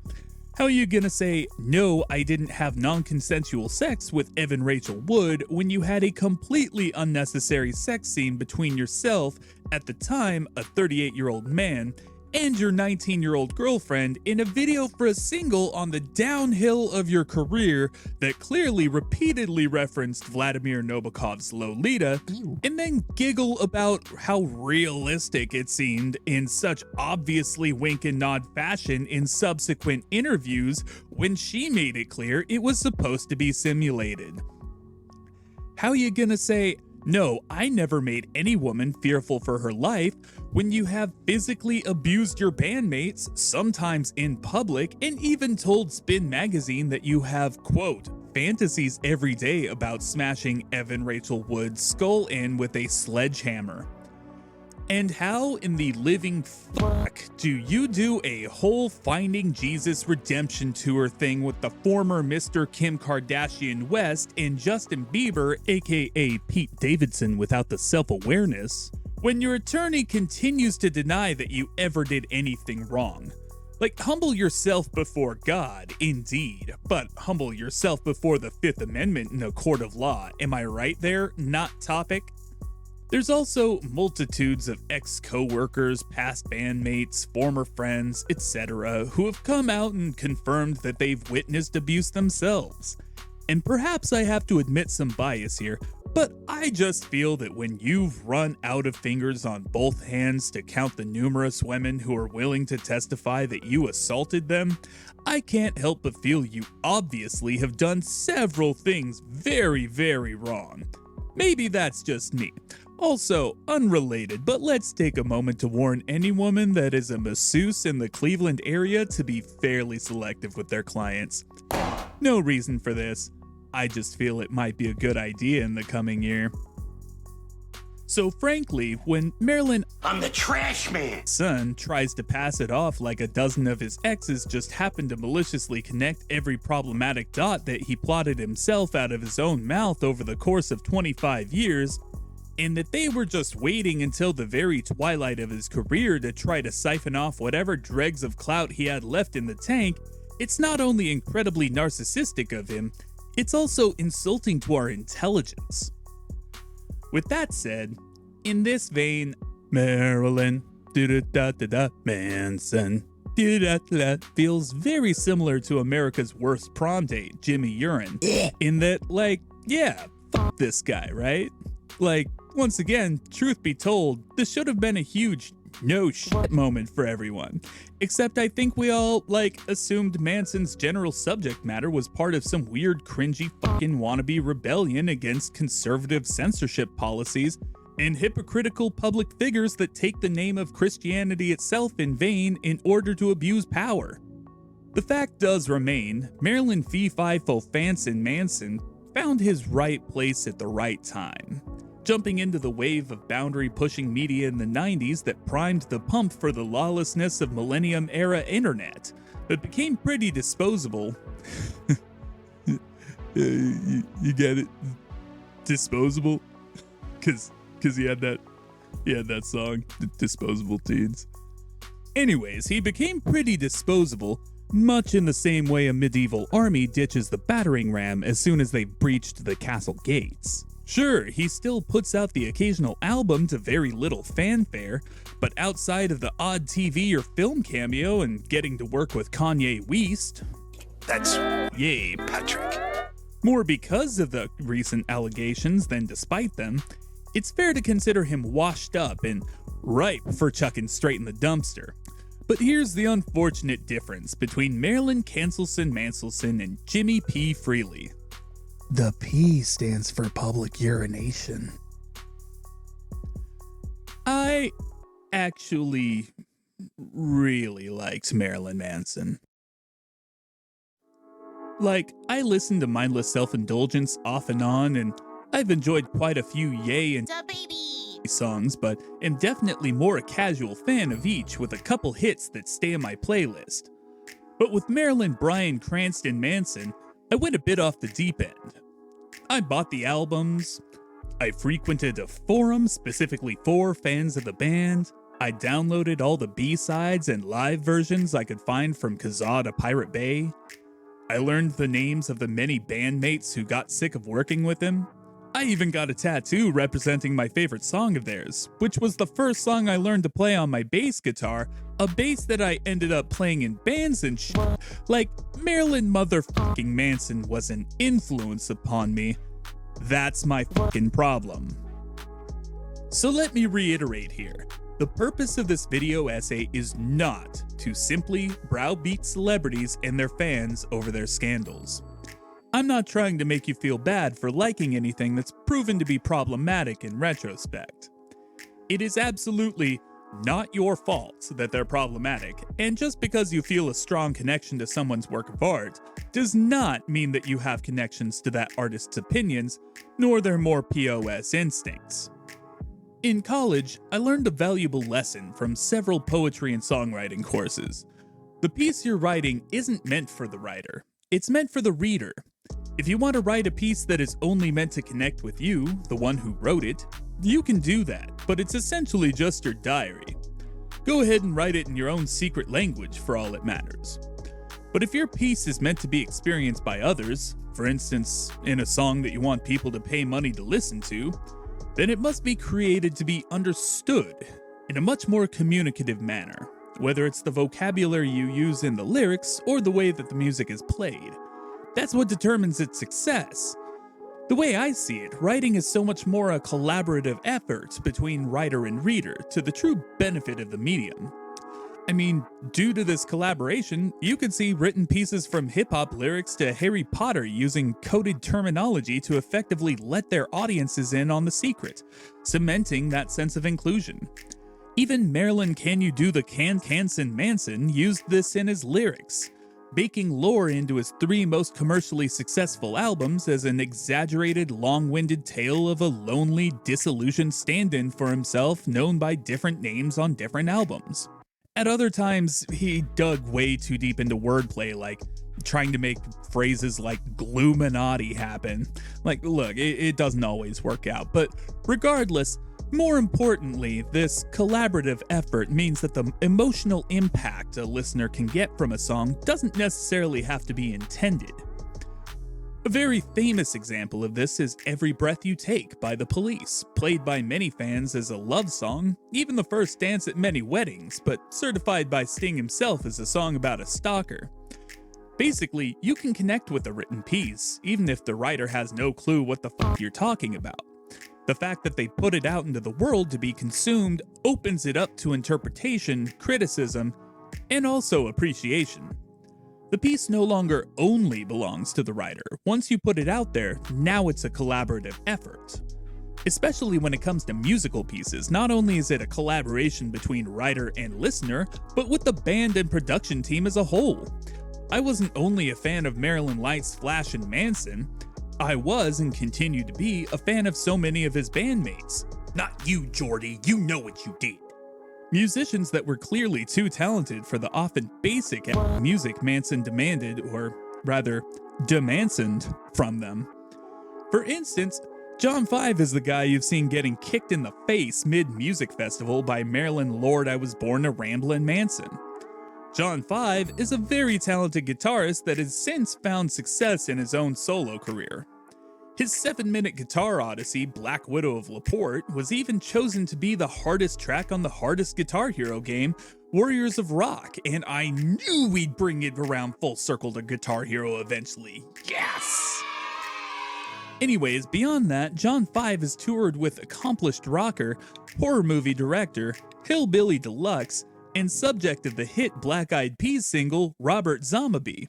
How are you gonna say, no, I didn't have non-consensual sex with Evan Rachel Wood, when you had a completely unnecessary sex scene between yourself, at the time a 38-year-old man, and your 19-year-old girlfriend in a video for a single on the downhill of your career that clearly repeatedly referenced Vladimir Nabokov's Lolita, and then giggle about how realistic it seemed in such obviously wink and nod fashion in subsequent interviews when she made it clear it was supposed to be simulated? How you gonna say, no, I never made any woman fearful for her life, when you have physically abused your bandmates, sometimes in public, and even told Spin Magazine that you have, quote, fantasies every day about smashing Evan Rachel Wood's skull in with a sledgehammer? And how in the living fuck do you do a whole Finding Jesus redemption tour thing with the former Mr. Kim Kardashian West and Justin Bieber, aka Pete Davidson without the self-awareness, when your attorney continues to deny that you ever did anything wrong? Like, humble yourself before God, indeed, but humble yourself before the Fifth Amendment in a court of law. Am I right there? Not topic? There's also multitudes of ex-coworkers, past bandmates, former friends, etc. who have come out and confirmed that they've witnessed abuse themselves. And perhaps I have to admit some bias here, but I just feel that when you've run out of fingers on both hands to count the numerous women who are willing to testify that you assaulted them, I can't help but feel you obviously have done several things very, very wrong. Maybe that's just me. Also, unrelated, but let's take a moment to warn any woman that is a masseuse in the Cleveland area to be fairly selective with their clients. No reason for this. I just feel it might be a good idea in the coming year. So frankly, when Marilyn I'm the trash man son tries to pass it off like a dozen of his exes just happened to maliciously connect every problematic dot that he plotted himself out of his own mouth over the course of 25 years, and that they were just waiting until the very twilight of his career to try to siphon off whatever dregs of clout he had left in the tank, it's not only incredibly narcissistic of him, it's also insulting to our intelligence. With that said, in this vein, Marilyn Manson feels very similar to America's worst prom date, Jimmy Urine, in that, like, yeah, this guy, right? Like, once again, truth be told, this should have been a huge no shit moment for everyone. Except I think we all, assumed Manson's general subject matter was part of some weird cringy fucking wannabe rebellion against conservative censorship policies and hypocritical public figures that take the name of Christianity itself in vain in order to abuse power. The fact does remain, Marilyn Fee Fi Fo Fanson Manson found his right place at the right time, jumping into the wave of boundary-pushing media in the 90s that primed the pump for the lawlessness of millennium-era internet, but became pretty disposable. You get it? Disposable? Cause he had that song, Disposable Teens. Anyways, he became pretty disposable, much in the same way a medieval army ditches the battering ram as soon as they've breached the castle gates. Sure, he still puts out the occasional album to very little fanfare, but outside of the odd TV or film cameo and getting to work with Kanye West, that's yay, Patrick. More because of the recent allegations than despite them, it's fair to consider him washed up and ripe for chucking straight in the dumpster. But here's the unfortunate difference between Marilyn Cancelson Manselson and Jimmy P. Freely. The P stands for public urination. I actually really liked Marilyn Manson. I listened to Mindless Self-Indulgence off and on, and I've enjoyed quite a few Ye and songs, but am definitely more a casual fan of each with a couple hits that stay in my playlist. But with Marilyn Bryan Cranston Manson, I went a bit off the deep end. I bought the albums, I frequented a forum specifically for fans of the band, I downloaded all the B-sides and live versions I could find from Kazaa to Pirate Bay, I learned the names of the many bandmates who got sick of working with him, I even got a tattoo representing my favorite song of theirs, which was the first song I learned to play on my bass guitar, a bass that I ended up playing in bands and shit. Like, Marilyn motherfucking Manson was an influence upon me. That's my fucking problem. So let me reiterate here. The purpose of this video essay is not to simply browbeat celebrities and their fans over their scandals. I'm not trying to make you feel bad for liking anything that's proven to be problematic in retrospect. It is absolutely not your fault that they're problematic, and just because you feel a strong connection to someone's work of art does not mean that you have connections to that artist's opinions, nor their more POS instincts. In college, I learned a valuable lesson from several poetry and songwriting courses. The piece you're writing isn't meant for the writer, it's meant for the reader. If you want to write a piece that is only meant to connect with you, the one who wrote it, you can do that, but it's essentially just your diary. Go ahead and write it in your own secret language for all it matters. But if your piece is meant to be experienced by others, for instance, in a song that you want people to pay money to listen to, then it must be created to be understood in a much more communicative manner, whether it's the vocabulary you use in the lyrics or the way that the music is played. That's what determines its success. The way I see it, writing is so much more a collaborative effort between writer and reader to the true benefit of the medium. I mean, due to this collaboration, you could see written pieces from hip-hop lyrics to Harry Potter using coded terminology to effectively let their audiences in on the secret, cementing that sense of inclusion. Even Marilyn Can You Do the Canson Manson used this in his lyrics, baking lore into his 3 most commercially successful albums as an exaggerated, long-winded tale of a lonely, disillusioned stand-in for himself known by different names on different albums. At other times, he dug way too deep into wordplay, like trying to make phrases like Gloominati happen. Like, look, it doesn't always work out, but regardless, more importantly, this collaborative effort means that the emotional impact a listener can get from a song doesn't necessarily have to be intended. A very famous example of this is Every Breath You Take by The Police, played by many fans as a love song, even the first dance at many weddings, but certified by Sting himself as a song about a stalker. Basically, you can connect with a written piece, even if the writer has no clue what the fuck you're talking about. The fact that they put it out into the world to be consumed opens it up to interpretation, criticism, and also appreciation. The piece no longer only belongs to the writer. Once you put it out there, now it's a collaborative effort. Especially when it comes to musical pieces, not only is it a collaboration between writer and listener, but with the band and production team as a whole. I wasn't only a fan of Marilyn Light's Flash and Manson, I was and continue to be a fan of so many of his bandmates. Not you, Jordy, you know what you did. Musicians that were clearly too talented for the often basic music Manson demanded, or rather, demansoned from them. For instance, John 5 is the guy you've seen getting kicked in the face mid-music festival by Marilyn Lord I Was Born to Ramblin' Manson. John 5 is a very talented guitarist that has since found success in his own solo career. His 7-minute guitar odyssey, Black Widow of Laporte, was even chosen to be the hardest track on the hardest Guitar Hero game, Warriors of Rock, and I knew we'd bring it around full circle to Guitar Hero eventually. Yes! Anyways, beyond that, John 5 has toured with accomplished rocker, horror movie director, Hillbilly Deluxe, and subject of the hit Black Eyed Peas single, Robert Zombie.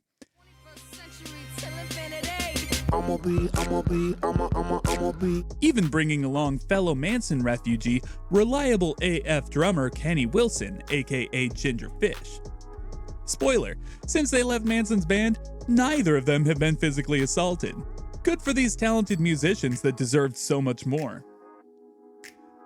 Even bringing along fellow Manson refugee, reliable AF drummer Kenny Wilson, aka Ginger Fish. Spoiler, since they left Manson's band, neither of them have been physically assaulted. Good for these talented musicians that deserved so much more.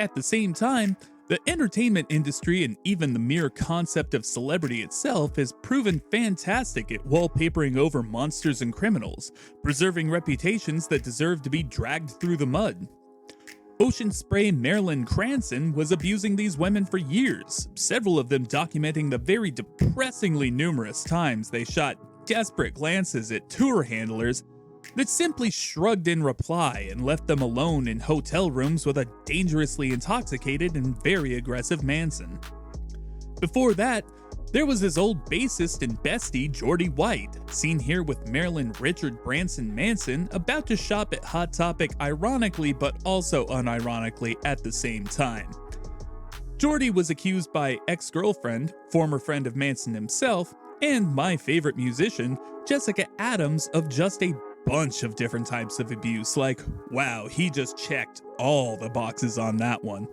At the same time, the entertainment industry and even the mere concept of celebrity itself has proven fantastic at wallpapering over monsters and criminals, preserving reputations that deserve to be dragged through the mud. Ocean Spray Marilyn Cranston was abusing these women for years, several of them documenting the very depressingly numerous times they shot desperate glances at tour handlers that simply shrugged in reply and left them alone in hotel rooms with a dangerously intoxicated and very aggressive Manson. Before that, there was his old bassist and bestie Jordy White, seen here with Marilyn Richard Branson Manson, about to shop at Hot Topic ironically but also unironically at the same time. Jordy was accused by ex-girlfriend, former friend of Manson himself, and my favorite musician, Jessica Adams, of just a bunch of different types of abuse. Like, wow, he just checked all the boxes on that one.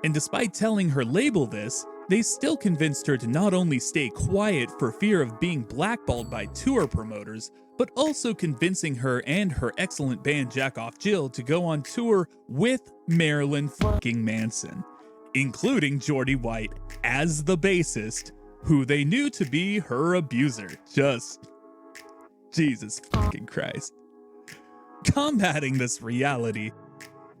And despite telling her label this, they still convinced her to not only stay quiet for fear of being blackballed by tour promoters, but also convincing her and her excellent band Jack Off Jill to go on tour with Marilyn fucking Manson, including Jordy White as the bassist, who they knew to be her abuser. Just Jesus fucking Christ. Combating this reality,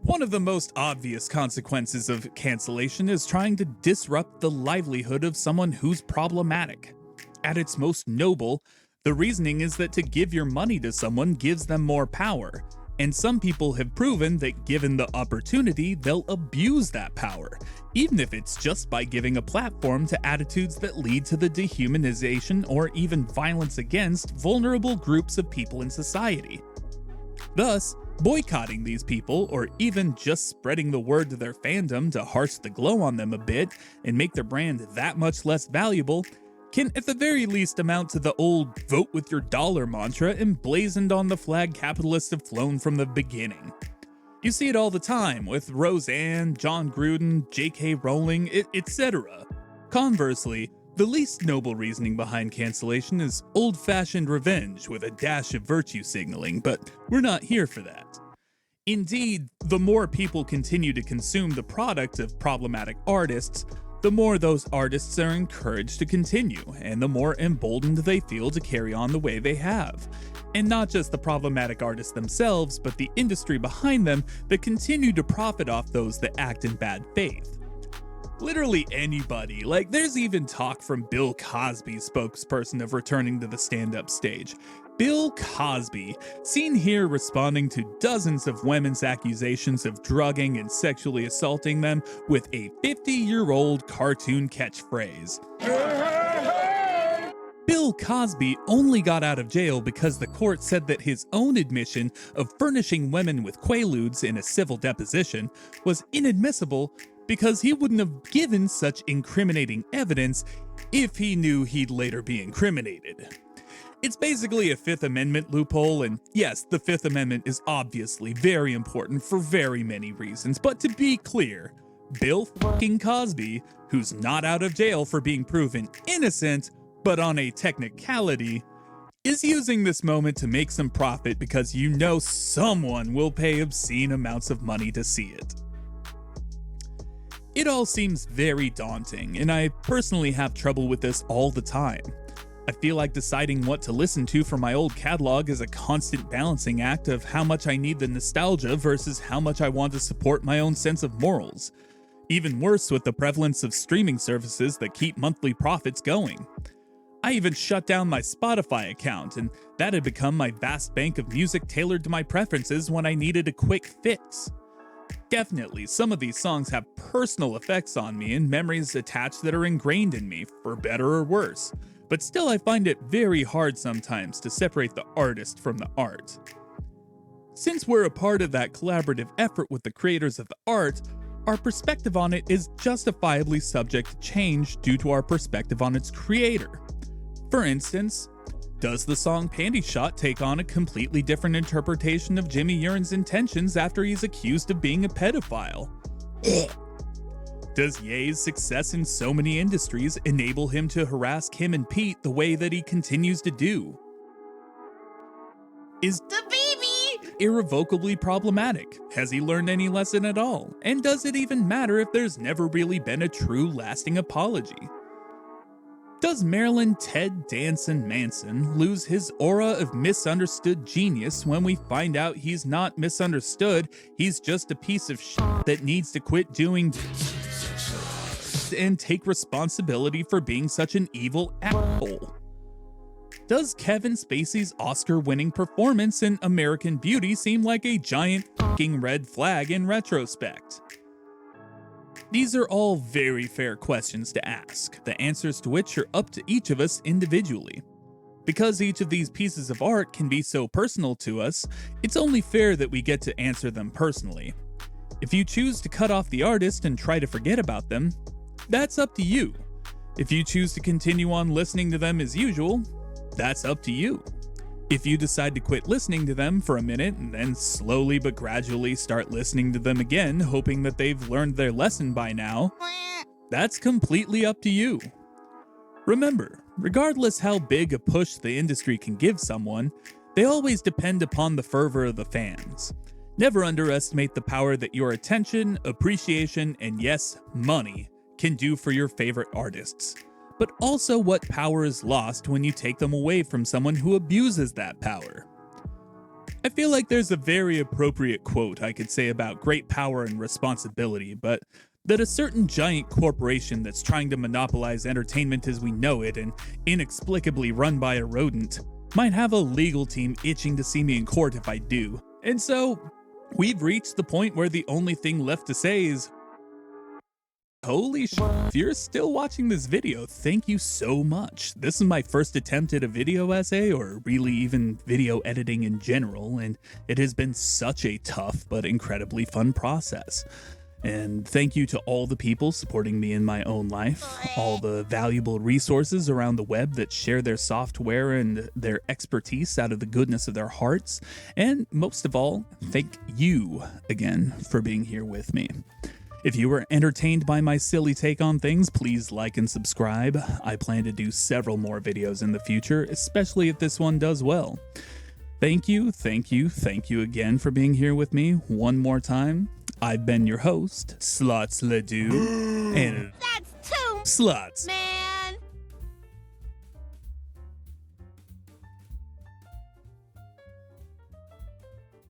one of the most obvious consequences of cancellation is trying to disrupt the livelihood of someone who's problematic. At its most noble, the reasoning is that to give your money to someone gives them more power, and some people have proven that given the opportunity, they'll abuse that power, even if it's just by giving a platform to attitudes that lead to the dehumanization or even violence against vulnerable groups of people in society. Thus, boycotting these people, or even just spreading the word to their fandom to harsh the glow on them a bit and make their brand that much less valuable, can at the very least amount to the old vote with your dollar mantra emblazoned on the flag capitalists have flown from the beginning. You see it all the time with Roseanne, John Gruden, J.K. Rowling, etc. Conversely, the least noble reasoning behind cancellation is old-fashioned revenge with a dash of virtue signaling, but we're not here for that. Indeed, the more people continue to consume the product of problematic artists, the more those artists are encouraged to continue, and the more emboldened they feel to carry on the way they have. And not just the problematic artists themselves, but the industry behind them that continue to profit off those that act in bad faith. Literally anybody. Like, there's even talk from Bill Cosby's spokesperson of returning to the stand-up stage. Bill Cosby, seen here responding to dozens of women's accusations of drugging and sexually assaulting them with a 50-year-old cartoon catchphrase. Bill Cosby only got out of jail because the court said that his own admission of furnishing women with quaaludes in a civil deposition was inadmissible because he wouldn't have given such incriminating evidence if he knew he'd later be incriminated. It's basically a Fifth Amendment loophole, and yes, the Fifth Amendment is obviously very important for very many reasons, but to be clear, Bill fucking Cosby, who's not out of jail for being proven innocent, but on a technicality, is using this moment to make some profit because you know someone will pay obscene amounts of money to see it. It all seems very daunting, and I personally have trouble with this all the time. I feel like deciding what to listen to from my old catalog is a constant balancing act of how much I need the nostalgia versus how much I want to support my own sense of morals. Even worse with the prevalence of streaming services that keep monthly profits going. I even shut down my Spotify account, and that had become my vast bank of music tailored to my preferences when I needed a quick fix. Definitely, some of these songs have personal effects on me and memories attached that are ingrained in me, for better or worse. But still, I find it very hard sometimes to separate the artist from the art. Since we're a part of that collaborative effort with the creators of the art, our perspective on it is justifiably subject to change due to our perspective on its creator. For instance, does the song Panty Shot take on a completely different interpretation of Jimmy Urin's intentions after he's accused of being a pedophile? Does Ye's success in so many industries enable him to harass Kim and Pete the way that he continues to do? Is The baby! irrevocably problematic? Has he learned any lesson at all? And does it even matter if there's never really been a true lasting apology? Does Marilyn Ted Danson Manson lose his aura of misunderstood genius when we find out he's not misunderstood, he's just a piece of shit that needs to quit doing and take responsibility for being such an evil asshole? Does Kevin Spacey's Oscar-winning performance in American Beauty seem like a giant fucking red flag in retrospect? These are all very fair questions to ask, the answers to which are up to each of us individually. Because each of these pieces of art can be so personal to us, it's only fair that we get to answer them personally. If you choose to cut off the artist and try to forget about them, that's up to you. If you choose to continue on listening to them as usual, that's up to you. If you decide to quit listening to them for a minute and then slowly but gradually start listening to them again, hoping that they've learned their lesson by now, that's completely up to you. Remember, regardless how big a push the industry can give someone, they always depend upon the fervor of the fans. Never underestimate the power that your attention, appreciation, and yes, money can do for your favorite artists. But also what power is lost when you take them away from someone who abuses that power. I feel like there's a very appropriate quote I could say about great power and responsibility, but that a certain giant corporation that's trying to monopolize entertainment as we know it and inexplicably run by a rodent might have a legal team itching to see me in court if I do. And so, we've reached the point where the only thing left to say is, holy shit, if you're still watching this video, thank you so much. This is my first attempt at a video essay, or really even video editing in general, and it has been such a tough but incredibly fun process. And thank you to all the people supporting me in my own life, all the valuable resources around the web that share their software and their expertise out of the goodness of their hearts, and most of all, thank you again for being here with me. If you were entertained by my silly take on things, please like and subscribe. I plan to do several more videos in the future, especially if this one does well. Thank you again for being here with me one more time. I've been your host, Slots Ledoux, and That's too Slots. man.